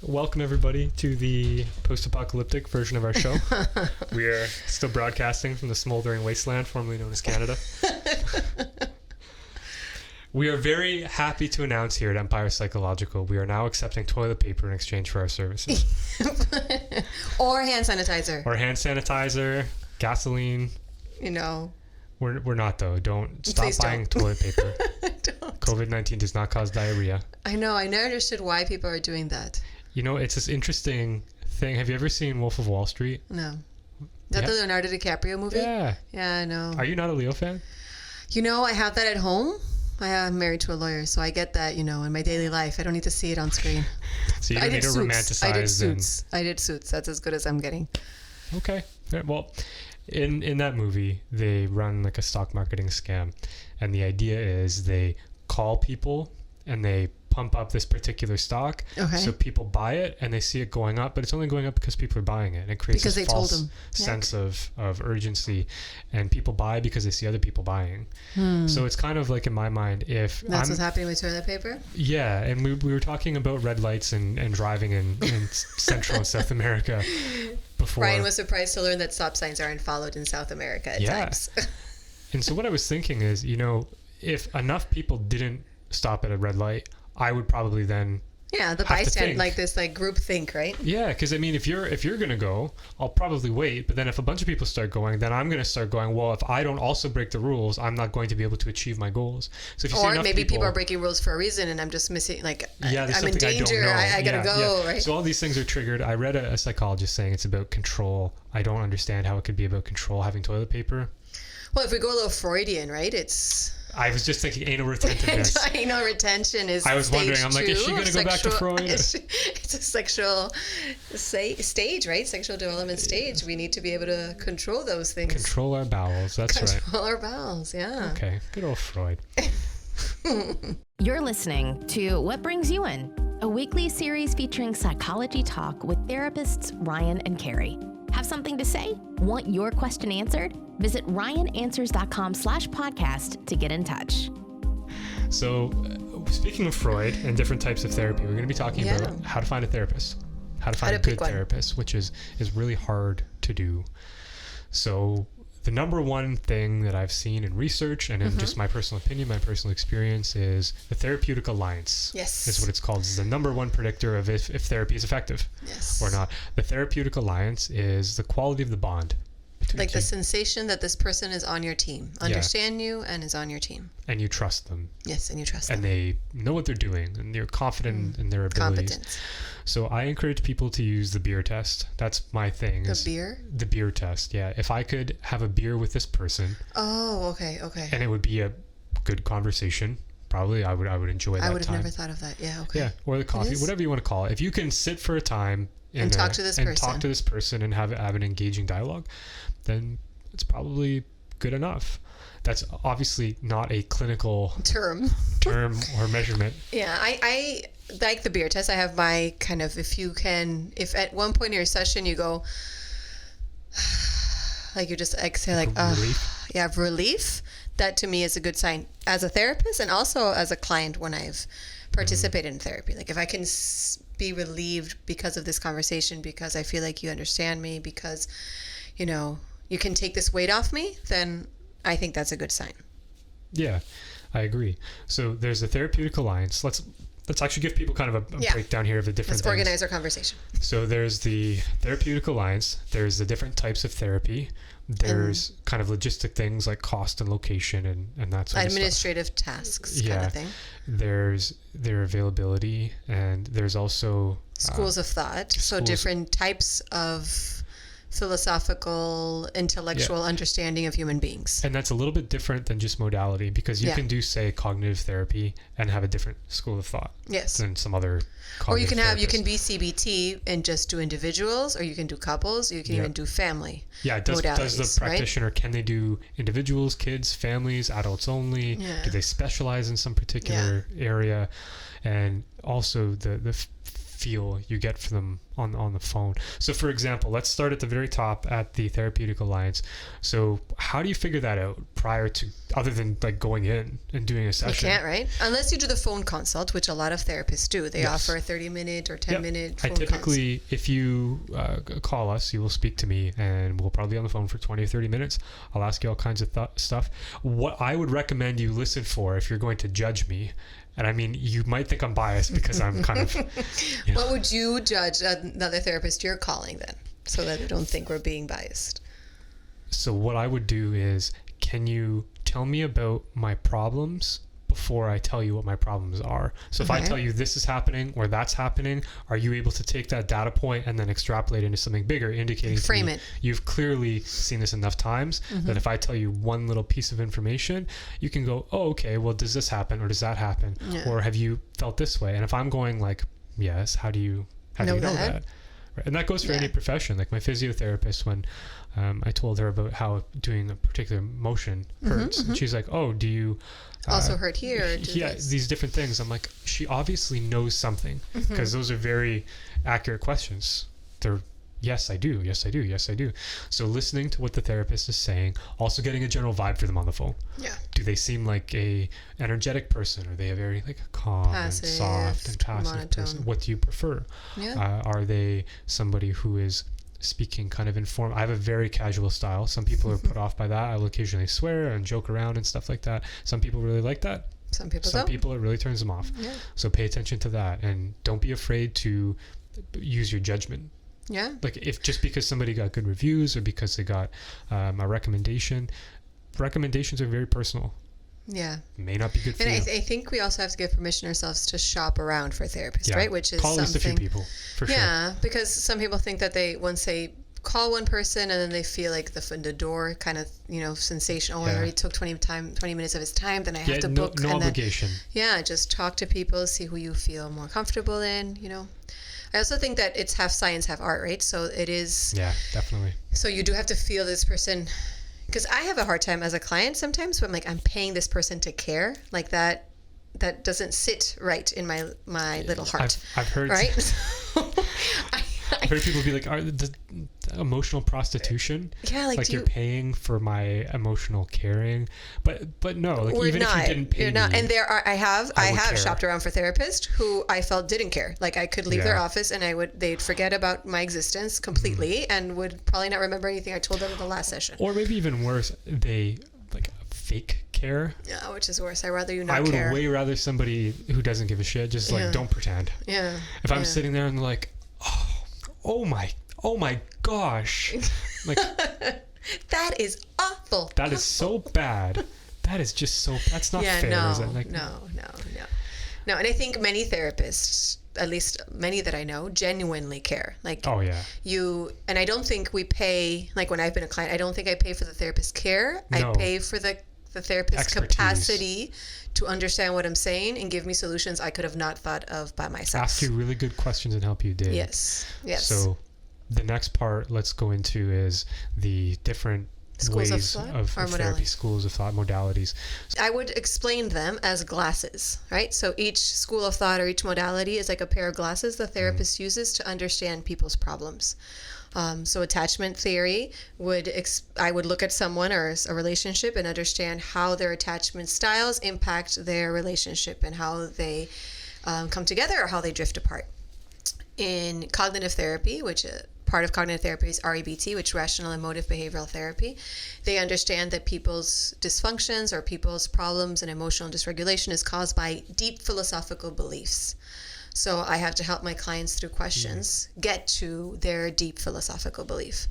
Welcome everybody to the post-apocalyptic version of our show. We are still broadcasting from the smoldering wasteland formerly known as Canada. We are very happy to announce here at Empire Psychological we are now accepting toilet paper in exchange for our services. Or hand sanitizer. Or hand sanitizer, gasoline. You know. We're not though. Stop buying toilet paper. Don't. COVID-19 does not cause diarrhea. I know. I never understood why people are doing that. You know, it's this interesting thing. Have you ever seen Wolf of Wall Street? No. Is that the Leonardo DiCaprio movie? Yeah. Yeah, I know. Are you not a Leo fan? You know, I have that at home. I'm married to a lawyer, so I get that, you know, in my daily life. I don't need to see it on screen. So you don't need to romanticize. I did Suits. That's as good as I'm getting. Okay. Yeah, well, in that movie, they run like a stock marketing scam. And the idea is they call people and they pump up this particular stock. Okay. So people buy it and they see it going up, but it's only going up because people are buying it. And it creates this false sense of urgency. And people buy because they see other people buying. So it's kind of like, in my mind, if that's what's happening with toilet paper? Yeah. And we were talking about red lights and driving in Central and South America before. Ryan was surprised to learn that stop signs aren't followed in South America at times. And so what I was thinking is, you know, if enough people didn't stop at a red light, I would probably then the bystand, like this, like group think, right? Yeah, because I mean, if you're gonna go, I'll probably wait. But then if a bunch of people start going, then I'm gonna start going. Well, if I don't also break the rules, I'm not going to be able to achieve my goals. So if you see enough maybe people are breaking rules for a reason, and I'm just missing. Like, I'm in danger. I gotta go. Right. So all these things are triggered. I read a psychologist saying it's about control. I don't understand how it could be about control having toilet paper. Well, if we go a little Freudian, right? I was just thinking anal retentiveness. Anal retention is. I was wondering. I'm like, is she going to go back to Freud? It's a sexual stage, right? Sexual development stage. We need to be able to control those things. Control our bowels. That's right. Control our bowels. Yeah. Okay. Good old Freud. You're listening to What Brings You In, a weekly series featuring psychology talk with therapists Ryan and Carrie. Have something to say? Want your question answered? Visit ryananswers.com/podcast to get in touch. So, speaking of Freud and different types of therapy, we're going to be talking about how to find a therapist, how to find a good therapist, which is really hard to do. So, the number one thing that I've seen in research and in just my personal opinion, my personal experience, is the therapeutic alliance. Yes. Is what it's called. It's the number one predictor of if therapy is effective or not. The therapeutic alliance is the quality of the bond. Like the sensation that this person is on your team, understand you, and is on your team. And you trust them. Yes, and you trust them. And they know what they're doing, and you're confident in their abilities. Competence. So I encourage people to use the beer test. That's my thing. The beer? The beer test, yeah. If I could have a beer with this person. Oh, okay. And it would be a good conversation. Probably I would enjoy that time. I would have never thought of that. Yeah, okay. Yeah, or the coffee, whatever you want to call it. If you can sit for a time and talk to this person and have an engaging dialogue, then it's probably good enough. That's obviously not a clinical term or measurement. Yeah, I like the beer test. I have my kind of, if at one point in your session you go, like you just exhale, like, relief. That to me is a good sign as a therapist and also as a client when I've participated in therapy. Like if I can be relieved because of this conversation, because I feel like you understand me, because, you know, you can take this weight off me, then I think that's a good sign. Yeah, I agree. So there's the therapeutic alliance. Let's actually give people kind of a breakdown here of the different things. Let's organize our conversation. So there's the therapeutic alliance. There's the different types of therapy. There's kind of logistic things like cost and location and that sort of stuff. Administrative tasks kind of thing. There's their availability, and there's also schools of thought. So different types of philosophical, intellectual understanding of human beings. And that's a little bit different than just modality, because you can do, say, cognitive therapy and have a different school of thought than some other cognitive Or you can be CBT and just do individuals, or you can do couples, you can even do family does the practitioner, can they do individuals, kids, families, adults only? Do they specialize in some particular area? And also the feel you get from them on the phone. So for example, let's start at the very top at the Therapeutic Alliance. So how do you figure that out prior to, other than like going in and doing a session? You can't, right? Unless you do the phone consult, which a lot of therapists do. They offer a 30-minute or 10-minute phone consult. I typically, if you call us, you will speak to me, and we'll probably be on the phone for 20 or 30 minutes. I'll ask you all kinds of stuff. What I would recommend you listen for if you're going to judge me, and I mean, you might think I'm biased because I'm kind of... You know. What would you judge another therapist you're calling then, so that they don't think we're being biased? So what I would do is, can you tell me about my problems before I tell you what my problems are? So if I tell you this is happening or that's happening, are you able to take that data point and then extrapolate into something bigger, indicating frame to me, it. You've clearly seen this enough times that if I tell you one little piece of information, you can go, oh, okay, well, does this happen or does that happen? Or have you felt this way? And if I'm going like, yes, how do you know that? Right. And that goes for any profession. Like my physiotherapist, when I told her about how doing a particular motion hurts, and she's like, oh, do you also hurt here? These different things. I'm like, she obviously knows something, because those are very accurate questions. They're, yes, I do. Yes, I do. Yes, I do. So listening to what the therapist is saying, also getting a general vibe for them on the phone. Yeah. Do they seem like a energetic person? Are they a very like calm passive, and soft and passive monotone person? What do you prefer? Yeah. Are they somebody who is speaking kind of informal? I have a very casual style. Some people are put off by that. I will occasionally swear and joke around and stuff like that. Some people really like that. Some people it really turns them off. Yeah. So pay attention to that, and don't be afraid to use your judgment. Yeah. Like if just because somebody got good reviews or because they got a recommendation, recommendations are very personal. Yeah. May not be good for you. And I think we also have to give permission ourselves to shop around for therapists, right? Which is call at least a few people, for sure. Yeah, because some people think that once they call one person and then they feel like the door kind of, sensation. Oh, I already took 20 minutes of his time, then I have to book. No obligation. Just talk to people, see who you feel more comfortable in, I also think that it's half science, half art, right? So it is... Yeah, definitely. So you do have to feel this person... Because I have a hard time as a client sometimes when I'm paying this person to care. Like that doesn't sit right in my little heart. I've heard... Right? I've heard people be like, the emotional prostitution? Yeah, like you're paying for my emotional caring. But no, like even if you didn't pay me, and I have shopped around for therapists who I felt didn't care. Like I could leave their office and they'd forget about my existence completely and would probably not remember anything I told them in the last session. Or maybe even worse, they like fake care. Yeah, which is worse. I'd rather you not care. I would way rather somebody who doesn't give a shit, just like don't pretend. Yeah. If I'm sitting there and they're like, oh my gosh, like that is awful. That is so bad. That is just so. That's not fair. No, is it? Like, no. And I think many therapists, at least many that I know, genuinely care. Like, oh yeah. And I don't think we pay. Like when I've been a client, I don't think I pay for the therapist's care. No. I pay for the therapist's capacity to understand what I'm saying and give me solutions I could have not thought of by myself. Ask you really good questions and help you dig. Yes. So the next part let's go into is the different schools ways of therapy, schools of thought, modalities. I would explain them as glasses, right? So each school of thought or each modality is like a pair of glasses the therapist uses to understand people's problems. So attachment theory I would look at someone or a relationship and understand how their attachment styles impact their relationship and how they come together or how they drift apart. In cognitive therapy, which part of cognitive therapy is REBT, which rational emotive behavioral therapy, they understand that people's dysfunctions or people's problems and emotional dysregulation is caused by deep philosophical beliefs. So I have to help my clients through questions get to their deep philosophical belief.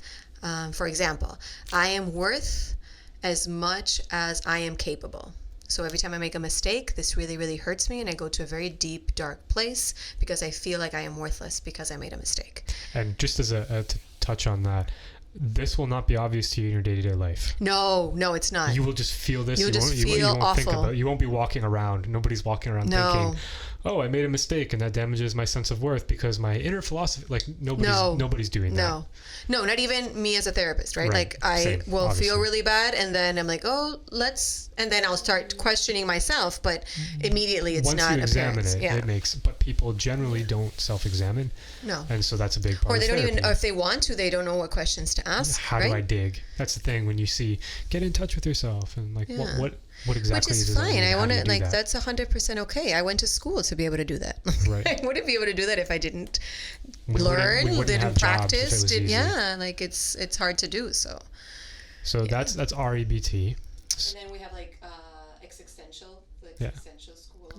For example, I am worth as much as I am capable. So every time I make a mistake, this really, really hurts me, and I go to a very deep, dark place because I feel like I am worthless because I made a mistake. And just as to touch on that, this will not be obvious to you in your day-to-day life. No, it's not. You will just feel this. You won't awful. Think about it. You won't be walking around. Nobody's walking around thinking, oh, I made a mistake and that damages my sense of worth because my inner philosophy, like nobody's doing that. No, not even me as a therapist, right? Like I will feel really bad and then I'm like, and then I'll start questioning myself, but immediately it's not apparent. Once you examine it makes, but people generally don't self-examine. No. And so that's a big part of therapy. Or they don't even, or if they want to, they don't know what questions to ask. How do I dig? That's the thing when you see, get in touch with yourself and like, what exactly is does that fine. mean? I want to like that's 100% okay. I went to school to be able to do that. Right. I wouldn't be able to do that if I didn't learn, didn't practice. Like it's hard to do. So that's REBT. And then we have like existential school,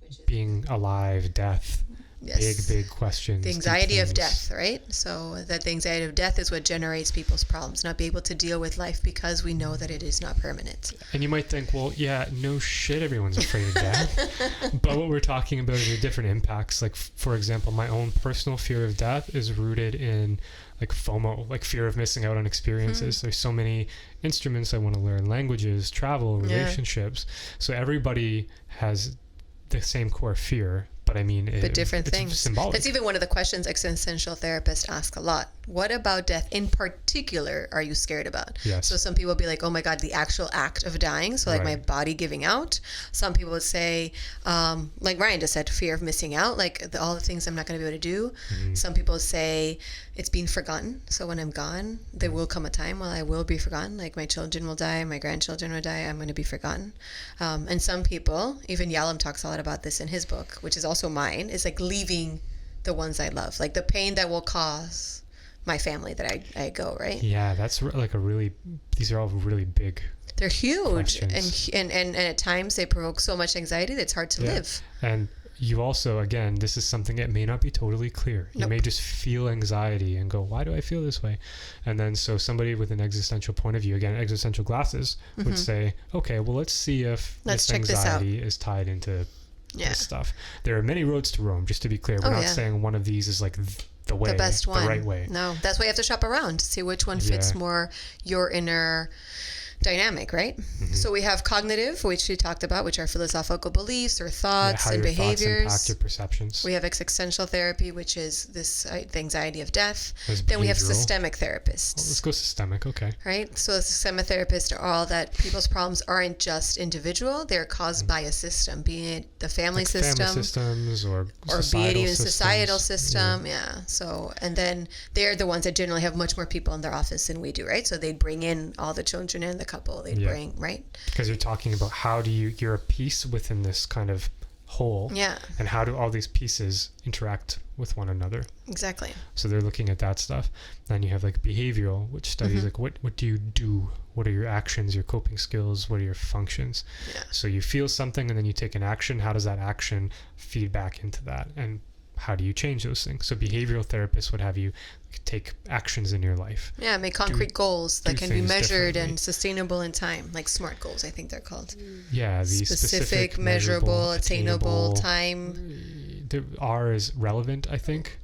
which is being alive, death. Yes. Big questions. The anxiety of death, right? So that the anxiety of death is what generates people's problems, not be able to deal with life because we know that it is not permanent. And you might think, well, yeah, no shit, everyone's afraid of death. But what we're talking about is the different impacts. Like, for example, my own personal fear of death is rooted in like FOMO, like fear of missing out on experiences. There's so many instruments I want to learn, languages, travel, relationships. So everybody has the same core fear. But I mean, but different things. Symbolic. That's even one of the questions existential therapists ask a lot. What about death in particular are you scared about? Yes. So some people will be like, oh my God, the actual act of dying. So like my body giving out. Some people would say, like Ryan just said, fear of missing out, like all the things I'm not going to be able to do. Mm-hmm. Some people say it's being forgotten. So when I'm gone, there will come a time when I will be forgotten. Like my children will die, my grandchildren will die, I'm going to be forgotten. And some people, even Yalom talks a lot about this in his book, which is also mine, is like leaving the ones I love, like the pain that will cause my family that I go, right? Yeah, that's like these are all really big. They're huge and at times they provoke so much anxiety that it's hard to live. And you also, again, this is something that may not be totally clear. You may just feel anxiety and go, why do I feel this way? And then so somebody with an existential point of view, again, existential glasses, would say, okay, well, let's see if this anxiety is tied into this stuff. There are many roads to Rome, just to be clear. We're not saying one of these is like the way, the best one, the right way. No, that's why you have to shop around to see which one fits more your inner dynamic, right? Mm-hmm. So we have cognitive, which we talked about, which are philosophical beliefs or thoughts and behaviors. How your thoughts impact your perceptions. We have existential therapy, which is the anxiety of death. Then we have systemic therapists. Well, let's go systemic, okay. Right? So the systemic therapists are all that people's problems aren't just individual, they're caused by a system, be it the family system. Family systems or be it even societal system, So, and then they're the ones that generally have much more people in their office than we do, right? So they bring in all the children and the couple they'd bring, right? Because you're talking about how do you're a piece within this kind of whole, and how do all these pieces interact with one another? Exactly. So they're looking at that stuff. Then you have like behavioral, which studies like what do you do? What are your actions, your coping skills? What are your functions? So you feel something and then you take an action. How does that action feed back into that? And how do you change those things? So behavioral therapists would have you take actions in your life. Yeah, make concrete goals that can be measured and sustainable in time, like SMART goals, I think they're called. Yeah, the specific, measurable, attainable, time. The R is relevant, I think.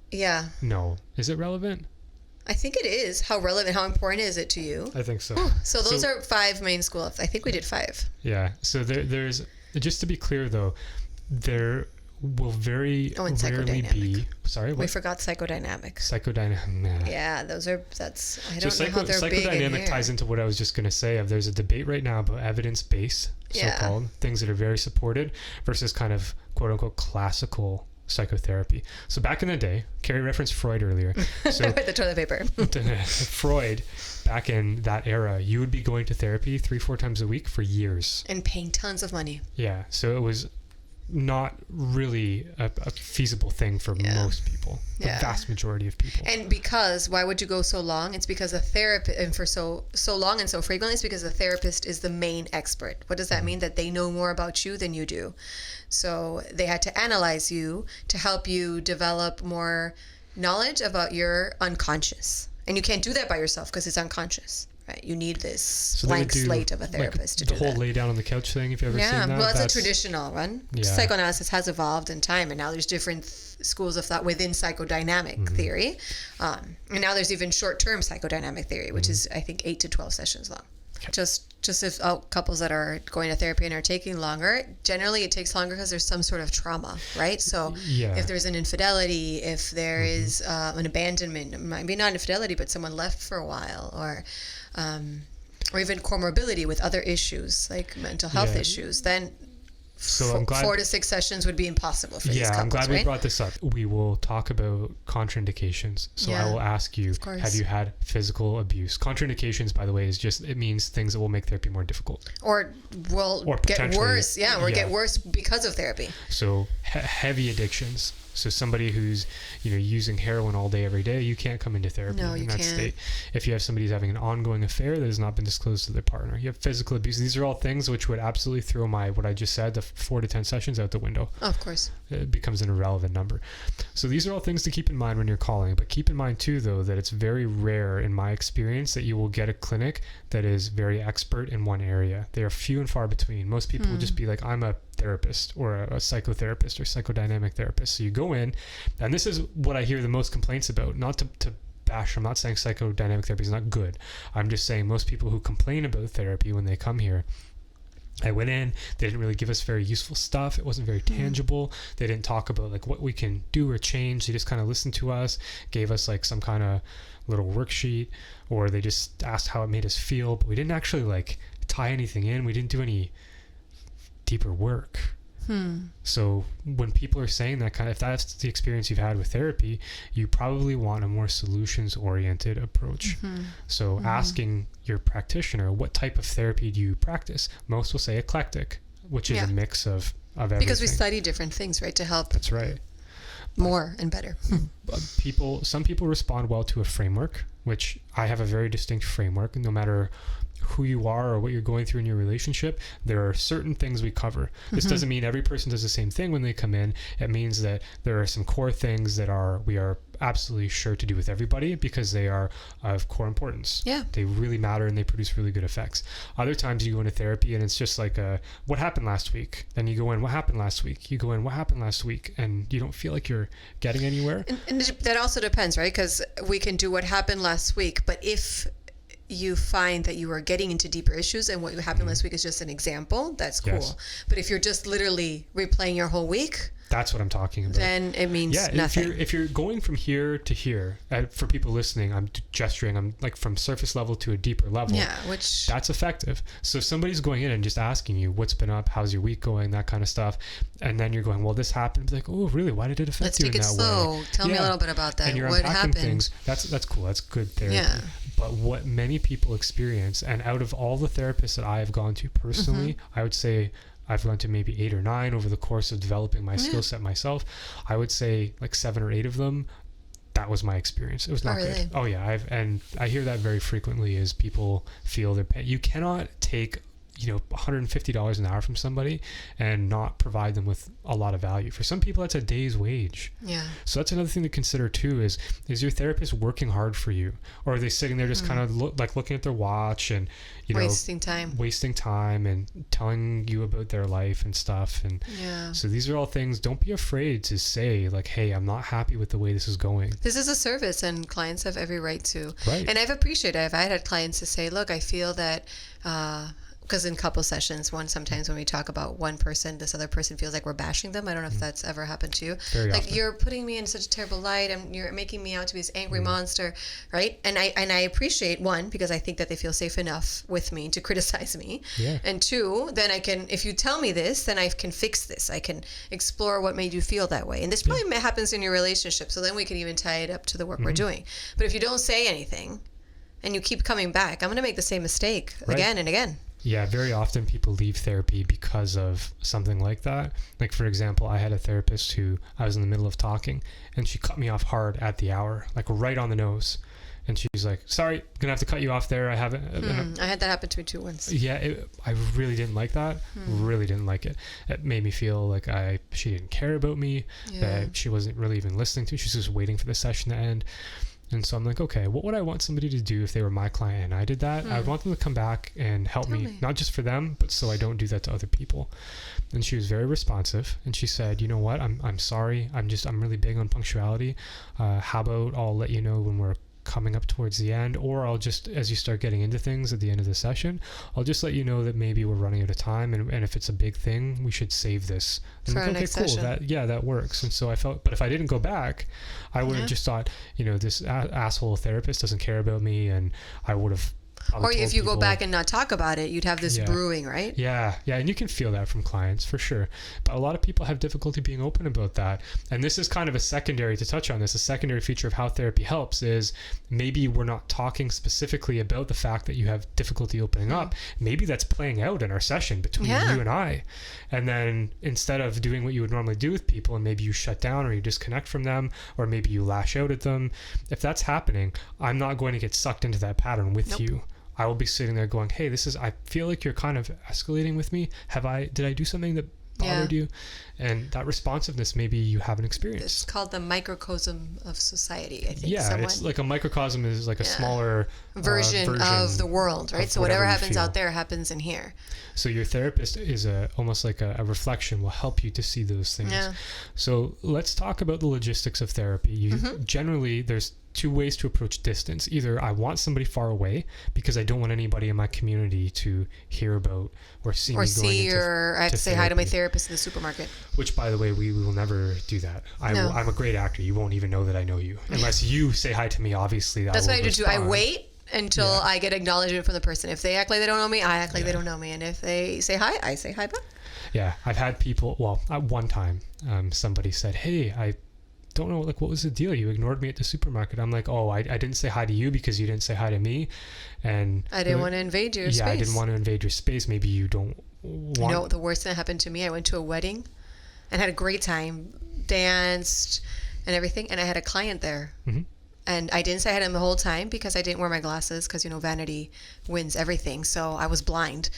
Yeah. No. Is it relevant? I think it is. How relevant, how important is it to you? I think so. So those are 5 main schools. I think we did 5. Yeah. So there's, just to be clear though, there will very rarely be. Sorry, what? We forgot psychodynamic. Psychodynamic. Yeah, that's. I don't know how they're big in here. Psychodynamic ties into what I was just going to say. There's a debate right now about evidence-based, so-called things that are very supported, versus kind of quote unquote classical psychotherapy. So back in the day, Carrie referenced Freud earlier. So with the toilet paper. Freud, back in that era, you would be going to therapy 3-4 times a week for years and paying tons of money. Yeah, so it was not really a feasible thing for most people, the vast majority of people. And because, why would you go so long? It's because a therapist, and for so long and so frequently, it's because the therapist is the main expert. What does that mean? That they know more about you than you do. So they had to analyze you to help you develop more knowledge about your unconscious. And you can't do that by yourself because it's unconscious. Right. You need this blank slate of a therapist to do that. The whole lay down on the couch thing, if you've ever seen that. Well, that's a traditional one. Yeah. Psychoanalysis has evolved in time, and now there's different schools of thought within psychodynamic theory. And now there's even short-term psychodynamic theory, which is, I think, 8 to 12 sessions long. Okay. Just if couples that are going to therapy and are taking longer, generally it takes longer because there's some sort of trauma, right? So if there's an infidelity, if there is an abandonment, maybe not infidelity, but someone left for a while, or even comorbidity with other issues like mental health issues, then I'm glad 4 to 6 sessions would be impossible for these couples. I'm glad we brought this up. We will talk about contraindications. So I will ask you, have you had physical abuse? Contraindications, by the way, it means things that will make therapy more difficult. Or will get worse. Get worse because of therapy. So heavy addictions. So somebody who's, using heroin all day, every day, you can't come into therapy in that state. If you have somebody who's having an ongoing affair that has not been disclosed to their partner, you have physical abuse. These are all things which would absolutely throw what I just said, the 4 to 10 sessions out the window. Oh, of course. It becomes an irrelevant number. So these are all things to keep in mind when you're calling. But keep in mind too, though, that it's very rare in my experience that you will get a clinic that is very expert in one area. They are few and far between. Most people will just be like, I'm a therapist or a psychotherapist or psychodynamic therapist. So you go in, and this is what I hear the most complaints about. Not to bash, I'm not saying psychodynamic therapy is not good. I'm just saying most people who complain about therapy when they come here, I went in, they didn't really give us very useful stuff. It wasn't very tangible. They didn't talk about like what we can do or change. They just kind of listened to us, gave us like some kind of little worksheet, or they just asked how it made us feel, but we didn't actually like tie anything in. We didn't do any deeper work. So when people are saying that if that's the experience you've had with therapy, you probably want a more solutions oriented approach. So asking your practitioner, what type of therapy do you practice? Most will say eclectic, which is a mix of everything. Because we study different things, right? To help. That's right. More and better. Some people respond well to a framework, which I have a very distinct framework. No matter who you are or what you're going through in your relationship, there are certain things we cover. This doesn't mean every person does the same thing when they come in. It means that there are some core things that we are absolutely sure to do with everybody because they are of core importance. Yeah. They really matter and they produce really good effects. Other times you go into therapy and it's just like, what happened last week? Then you go in, what happened last week? You go in, what happened last week? And you don't feel like you're getting anywhere. And that also depends, right? Because we can do what happened last week, but if you find that you are getting into deeper issues and what happened last week is just an example, that's cool. Yes. But if you're just literally replaying your whole week, that's what I'm talking about. Then it means nothing. If you're going from here to here, for people listening, I'm gesturing, I'm like from surface level to a deeper level. Yeah, which that's effective. So if somebody's going in and just asking you what's been up, how's your week going, that kind of stuff, and then you're going, well, this happened. Be like, oh, really? Why did it affect you in that way? Let's take it slow. Tell me a little bit about that. And you're what unpacking happened? Things. That's cool. That's good therapy. Yeah. But what many people experience, and out of all the therapists that I have gone to personally, I would say I've gone to maybe 8 or 9 over the course of developing my skill set myself. I would say like 7 or 8 of them, that was my experience. It was not good. Oh yeah, I hear that very frequently is people feel their pain. You cannot take $150 an hour from somebody and not provide them with a lot of value. For some people, that's a day's wage. Yeah. So that's another thing to consider too, is your therapist working hard for you? Or are they sitting there just kind of looking at their watch and, wasting time and telling you about their life and stuff. And so these are all things, don't be afraid to say like, hey, I'm not happy with the way this is going. This is a service and clients have every right to. Right. And I've had clients to say, look, I feel that, because in couple sessions, sometimes when we talk about one person, this other person feels like we're bashing them. I don't know if that's ever happened to you. Very often. You're putting me in such a terrible light, and you're making me out to be this angry monster, right? And I appreciate, one, because I think that they feel safe enough with me to criticize me, and 2, then I can, if you tell me this, then I can fix this. I can explore what made you feel that way, and this probably happens in your relationship. So then we can even tie it up to the work we're doing. But if you don't say anything, and you keep coming back, I'm going to make the same mistake again and again. Yeah, very often people leave therapy because of something like that. Like, for example, I had a therapist who I was in the middle of talking and she cut me off hard at the hour, like right on the nose. And she's like, sorry, gonna have to cut you off there. I haven't. I had that happen to me too once. Yeah, I really didn't like that. Really didn't like it. It made me feel like she didn't care about me, that she wasn't really even listening to me. She was just waiting for the session to end. And so I'm like, okay, what would I want somebody to do if they were my client and I did that? I would want them to come back and help me, not just for them, but so I don't do that to other people. And she was very responsive. And she said, you know what? I'm sorry. I'm really big on punctuality. How about I'll let you know when we're coming up towards the end, or I'll just, as you start getting into things at the end of the session, I'll just let you know that maybe we're running out of time, and if it's a big thing, we should save this. And for our next session. That works. And so I felt, but if I didn't go back, I would have just thought, this asshole therapist doesn't care about me, and I would have. Or if you go back and not talk about it, you'd have this brewing, right? Yeah, and you can feel that from clients for sure. But a lot of people have difficulty being open about that. And this is kind of a secondary, to touch on this, a secondary feature of how therapy helps is maybe we're not talking specifically about the fact that you have difficulty opening up. Maybe that's playing out in our session between you and I. And then instead of doing what you would normally do with people, and maybe you shut down or you disconnect from them, or maybe you lash out at them, if that's happening, I'm not going to get sucked into that pattern with you. I will be sitting there going, hey, I feel like you're kind of escalating with me. Did I do something that bothered you? And that responsiveness, maybe you haven't experienced. It's called the microcosm of society, I think. Yeah, it's like a microcosm is like a smaller version of the world, right? So whatever happens out there happens in here. So your therapist is almost like a reflection, will help you to see those things. Yeah. So let's talk about the logistics of therapy. Generally, there's two ways to approach distance. Either I want somebody far away because I don't want anybody in my community to hear about or see me going into or I have to say hi to my therapist in the supermarket. Which, by the way, we will never do that. I'm a great actor. You won't even know that I know you unless you say hi to me. Obviously, that's what I do too. I wait until I get acknowledgement from the person. If they act like they don't know me, I act like they don't know me, and if they say hi, I say hi back. Yeah, I've had people. Well, at one time, somebody said, "Hey, I don't know, like, what was the deal? You ignored me at the supermarket." I'm like, oh, I didn't say hi to you because you didn't say hi to me, and I didn't want to invade your space. I didn't want to invade your space. Maybe you don't want. The worst thing that happened to me, I went to a wedding and had a great time, danced and everything, and I had a client there. And I didn't say hi to him the whole time because I didn't wear my glasses because, vanity wins everything. So I was blind.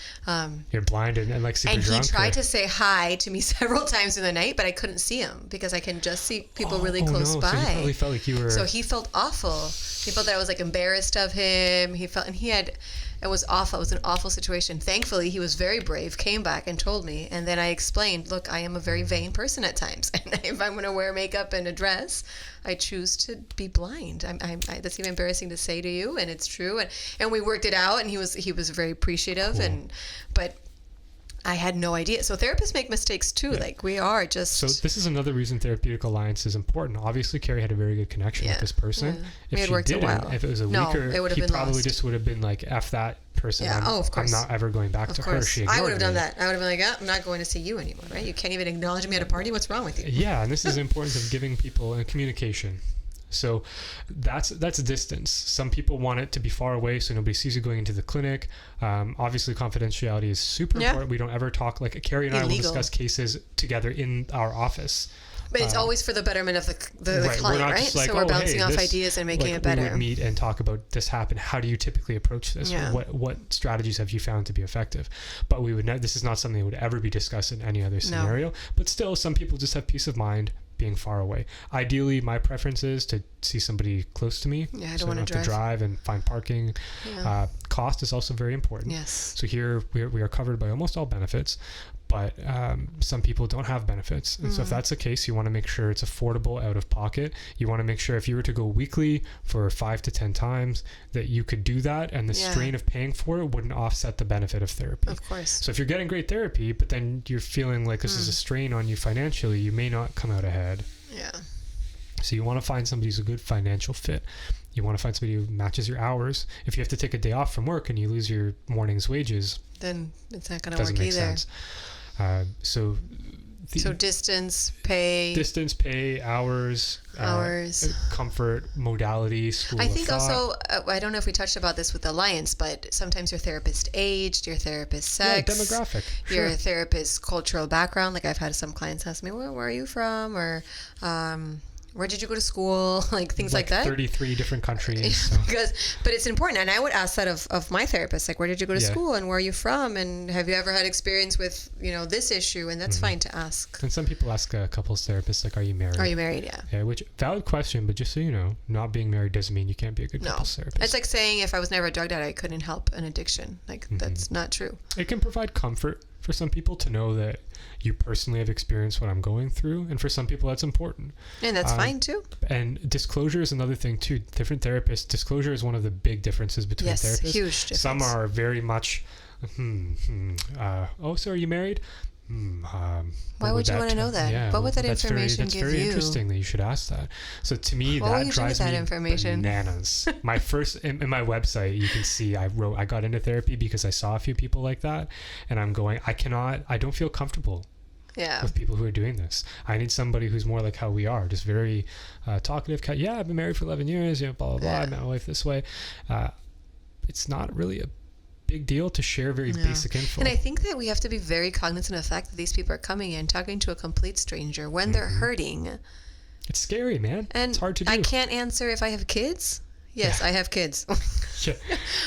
You're blind and like super drunk? And he tried to say hi to me several times in the night, but I couldn't see him because I can just see people really close by. So he probably felt like you were... So he felt awful. He felt that I was like embarrassed of him. It was awful. It was an awful situation. Thankfully, he was very brave, came back and told me. And then I explained, look, I am a very vain person at times. And if I'm going to wear makeup and a dress, I choose to be blind. That's even embarrassing to say to you, and it's true. And we worked it out, and he was very appreciative. Cool. But I had no idea. So therapists make mistakes too. Yeah. Like we are just... So this is another reason therapeutic alliance is important. Obviously, Carrie had a very good connection with this person. Yeah. If she didn't, if it was a weaker, he probably just would have been like, F that person. Yeah. Of course. I'm not ever going back to her. She ignored I would have done me. that. I would have been like, I'm not going to see you anymore, right? You can't even acknowledge me at a party. What's wrong with you? Yeah, and this is important of giving people communication. So that's distance. Some people want it to be far away so nobody sees you going into the clinic. Obviously, confidentiality is super important. We don't ever talk, like Carrie and I will discuss cases together in our office. But it's always for the betterment of the client, right? Like, so we're bouncing off ideas and making it better. We would meet and talk about this happened. How do you typically approach this? Yeah. What strategies have you found to be effective? But we would this is not something that would ever be discussed in any other scenario. No. But still, some people just have peace of mind being far away. Ideally, my preference is to see somebody close to me. Yeah, I don't want to drive and find parking. Yeah. Cost is also very important. Yes. So here we are covered by almost all benefits, but some people don't have benefits. And so if that's the case, you want to make sure it's affordable out of pocket. You want to make sure if you were to go weekly for 5 to 10 times that you could do that, and the strain of paying for it wouldn't offset the benefit of therapy. Of course. So if you're getting great therapy, but then you're feeling like this is a strain on you financially, you may not come out ahead. Yeah. So you want to find somebody who's a good financial fit. You want to find somebody who matches your hours. If you have to take a day off from work and you lose your morning's wages, then it's not going to work either. Sense. So distance, pay, hours, comfort, modality, school. I think also, I don't know if we touched about this with Alliance, but sometimes your therapist age, your therapist sex, demographic, your therapist cultural background. Like I've had some clients ask me, well, where are you from? Or, where did you go to school? Like things like that. 33 different countries. So. But it's important. And I would ask that of my therapist, like, where did you go to school and where are you from? And have you ever had experience with, this issue? And that's fine to ask. And some people ask couples therapists, like, are you married? Are you married? Yeah. Yeah, which valid question, but just so you know, not being married doesn't mean you can't be a good couples therapist. It's like saying if I was never a drug addict, I couldn't help an addiction. Like that's not true. It can provide comfort. for some people to know that you personally have experienced what I'm going through, and for some people that's important. And that's fine too. And disclosure is another thing too. Different therapists, disclosure is one of the big differences between therapists. Yes, huge difference. Some are very much, oh, so are you married? Why would you want to know that? Yeah, what would that information give you? That's very interesting that you should ask that. So to me, that drives me bananas. My first, in my website, you can see I got into therapy because I saw a few people like that, and I'm going, I don't feel comfortable with people who are doing this. I need somebody who's more like how we are, just very talkative. Yeah, I've been married for 11 years, blah, blah, blah. I met my wife this way. It's not really a big deal to share very basic info. And I think that we have to be very cognizant of the fact that these people are coming in talking to a complete stranger when they're hurting. It's scary, man. And it's hard to do. I can't answer if I have kids. Yes, I have kids. Yeah.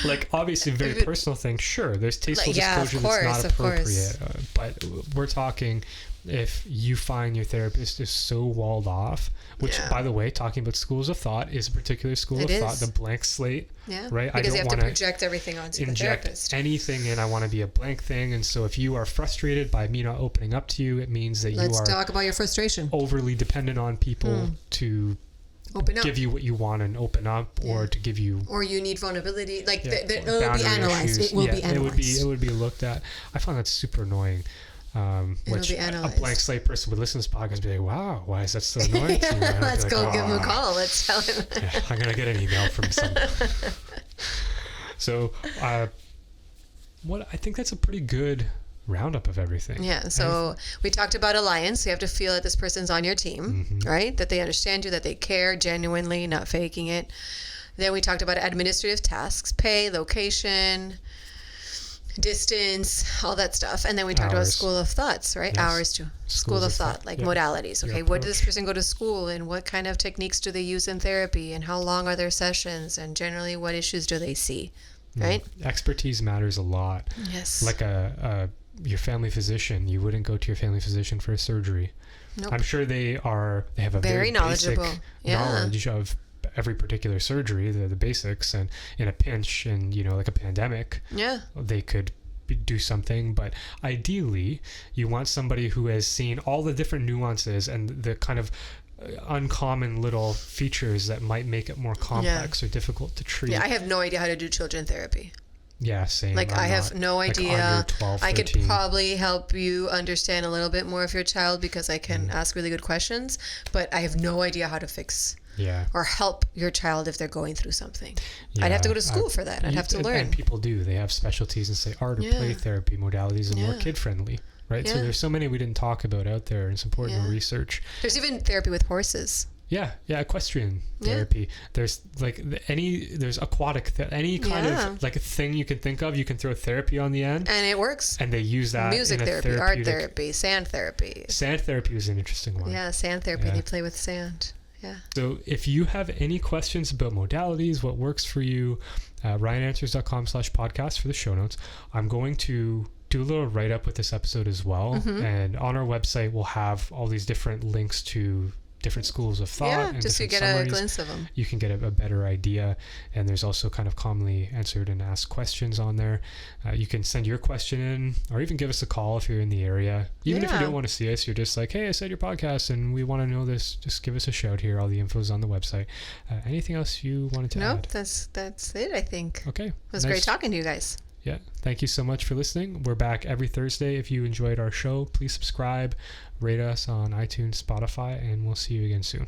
Like, obviously, very personal thing. Sure, there's tasteful disclosure that's not appropriate. But we're talking if you find your therapist is so walled off, which, by the way, talking about schools of thought is a particular school of thought, the blank slate. Yeah, right? Because you have to project everything onto the therapist. Anything in, I want to be a blank thing. And so if you are frustrated by me not opening up to you, it means that Let's talk about your frustration. Overly dependent on people to open up, give you what you want and open up, or to give you, or you need vulnerability. Like it will be analyzed. It will be analyzed. It would be looked at. I find that super annoying. Which a blank slate person would listen to this podcast and be like, wow, why is that so annoying to you? Let's go give him a call. Let's tell him. I'm going to get an email from someone. So, I think that's a pretty good roundup of everything. Yeah. So we talked about alliance. You have to feel that this person's on your team, right? That they understand you, that they care genuinely, not faking it. Then we talked about administrative tasks, pay, location, distance, all that stuff. And then we talked about school of thoughts, right? Yes. Hours to school of thought, like modalities. Okay, what does this person go to school in? What kind of techniques do they use in therapy? And how long are their sessions? And generally, what issues do they see? Right? Expertise matters a lot. Yes. Like your family physician, you wouldn't go to your family physician for a surgery. Nope. I'm sure they have a very knowledgeable basic knowledge of every particular surgery, the basics, and in a pinch and like a pandemic, they could do something. But ideally you want somebody who has seen all the different nuances and the kind of uncommon little features that might make it more complex or difficult to treat. I have no idea how to do children therapy. Yeah, same. Like, I have no idea. 12, I could probably help you understand a little bit more of your child because I can ask really good questions, but I have no idea how to fix or help your child if they're going through something. I'd have to go to school for that. I'd have to learn. And people do. They have specialties and say art or play therapy modalities and more kid-friendly, right? So there's so many we didn't talk about out there, and it's important to research. There's even therapy with horses. Yeah, equestrian therapy. There's there's aquatic, any kind of like a thing you can think of, you can throw therapy on the end. And it works. And they use that music in therapy, art therapy, sand therapy. Sand therapy is an interesting one. Yeah, sand therapy. They play with sand. Yeah. So if you have any questions about modalities, what works for you, RyanAnswers.com/podcast for the show notes. I'm going to do a little write-up with this episode as well. And on our website, we'll have all these different links to different schools of thought and just to get a glimpse of them. You can get a better idea, and there's also kind of commonly answered and asked questions on there. You can send your question in, or even give us a call if you're in the area. Even if you don't want to see us, you're just like, hey, I said your podcast and we want to know this, just give us a shout here. All the info's on the website. Anything else you wanted to add? Nope, that's it, I think. Okay. It was great talking to you guys. Yeah, thank you so much for listening. We're back every Thursday. If you enjoyed our show, please subscribe, rate us on iTunes, Spotify, and we'll see you again soon.